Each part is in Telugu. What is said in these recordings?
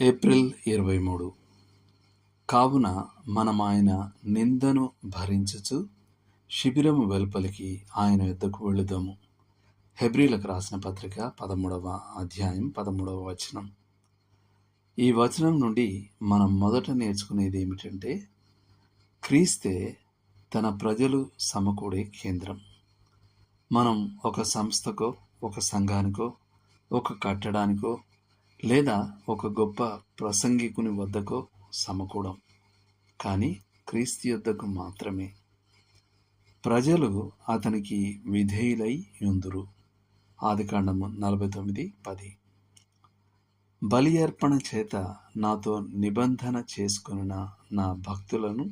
ఏప్రిల్ 23. కావున మనమాయన నిందను భరించుచు శిబిరము వెలుపలికి ఆయన యొద్దకు వెళ్ళుదాము. హెబ్రీలకు రాసిన పత్రిక 13వ అధ్యాయం 13వ వచనం. ఈ వచనం నుండి మనం మొదట నేర్చుకునేది ఏమిటంటే, క్రీస్తే తన ప్రజలు సమకూడే కేంద్రం. మనం ఒక సంస్థకో, ఒక సంఘానికో, ఒక కట్టడానికో లేదా ఒక గొప్ప ప్రసంగికుని వద్దకో సమకూడం, కానీ క్రీస్తు యొద్దకు మాత్రమే. ప్రజలు అతనికి విధేయులై యుందురు. ఆదికాండము 49:10. బలి అర్పణ చేత నాతో నిబంధన చేసుకొనిన నా భక్తులను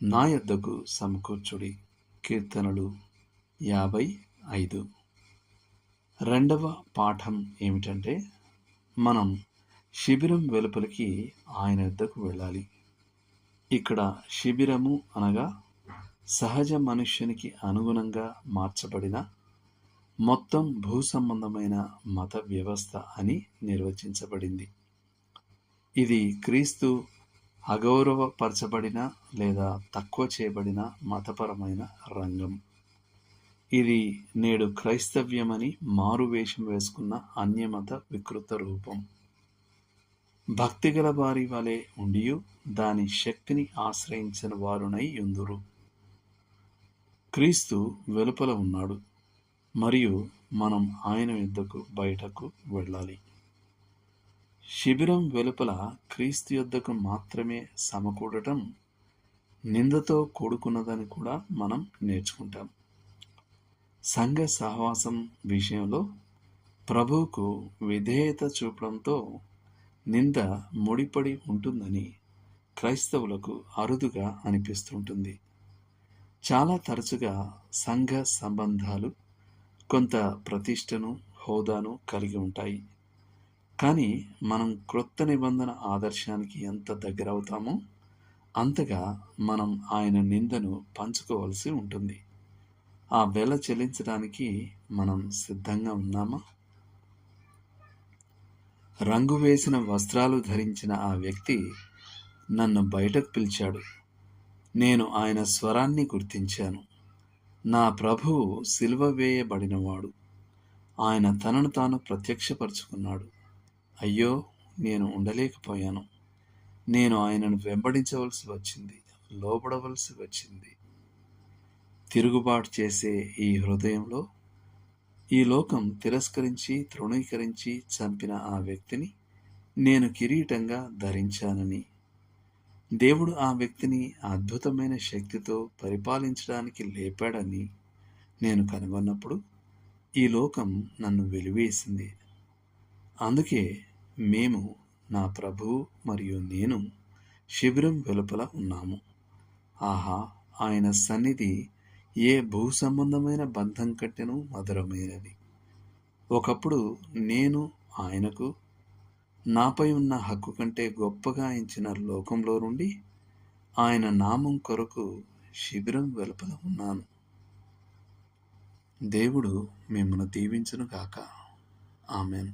నా యొద్దకు సమకూర్చుడి. కీర్తనలు 55. రెండవ పాఠం ఏమిటంటే, మనం శిబిరం వెలుపలికి ఆయన యొద్దకు వెళ్ళాలి. ఇక్కడ శిబిరము అనగా సహజ మనుష్యునికి అనుగుణంగా మార్చబడిన మొత్తం భూ సంబంధమైన మత వ్యవస్థ అని నిర్వచించబడింది. ఇది క్రీస్తు అగౌరవపరచబడిన లేదా తక్కువ చేయబడిన మతపరమైన రంగం. ఇది నేడు క్రైస్తవ్యమని మారువేషం వేసుకున్న అన్యమత వికృత రూపం. భక్తిగల వారి వలె ఉండియు దాని శక్తిని ఆశ్రయించిన వారునై యుందురు. క్రీస్తు వెలుపల ఉన్నాడు మరియు మనం ఆయన యొద్దకు బయటకు వెళ్ళాలి. శిబిరం వెలుపల క్రీస్తు యొద్దకు మాత్రమే సమకూడటం నిందతో కూడుకున్నదని కూడా మనం నేర్చుకుంటాం. సంఘ సహవాసం విషయంలో ప్రభువుకు విధేయత చూపడంతో నింద ముడిపడి ఉంటుందని క్రైస్తవులకు అరుదుగా అనిపిస్తుంటుంది. చాలా తరచుగా సంఘ సంబంధాలు కొంత ప్రతిష్టను, హోదాను కలిగి ఉంటాయి. కానీ మనం క్రొత్త నిబంధన ఆదర్శానికి ఎంత దగ్గరవుతామో అంతగా మనం ఆయన నిందను పంచుకోవలసి ఉంటుంది. ఆ వెల చెల్లించడానికి మనం సిద్ధంగా ఉన్నామా? రంగు వేసిన వస్త్రాలు ధరించిన ఆ వ్యక్తి నన్ను బయటకు పిలిచాడు. నేను ఆయన స్వరాన్ని గుర్తించాను. నా ప్రభువు సిలువ వేయబడినవాడు. ఆయన తనను తాను ప్రత్యక్షపరుచుకున్నాడు. అయ్యో, నేను ఉండలేకపోయాను. నేను ఆయనను వెంబడించవలసి వచ్చింది, లోబడవలసి వచ్చింది. తిరుగుబాటు చేసే ఈ హృదయంలో ఈ లోకం తిరస్కరించి, తృణీకరించి చంపిన ఆ వ్యక్తిని నేను కిరీటంగా ధరించానని, దేవుడు ఆ వ్యక్తిని అద్భుతమైన శక్తితో పరిపాలించడానికి లేపాడని నేను కనుగొన్నప్పుడు ఈ లోకం నన్ను వెలివేసింది. అందుకే మేము, నా ప్రభువు మరియు నేను శిబిరం వెలుపల ఉన్నాము. ఆహా, ఆయన సన్నిధి ఏ భూ సంబంధమైన బంధం కంటేనూ మధురమైనది. ఒకప్పుడు నేను ఆయనకు నాపై ఉన్న హక్కు కంటే గొప్పగా ఎంచిన లోకంలో నుండి ఆయన నామం కొరకు శిబిరం వెలుపల ఉన్నాను. దేవుడు మిమ్మల్ని దీవించును గాక. ఆమెన్.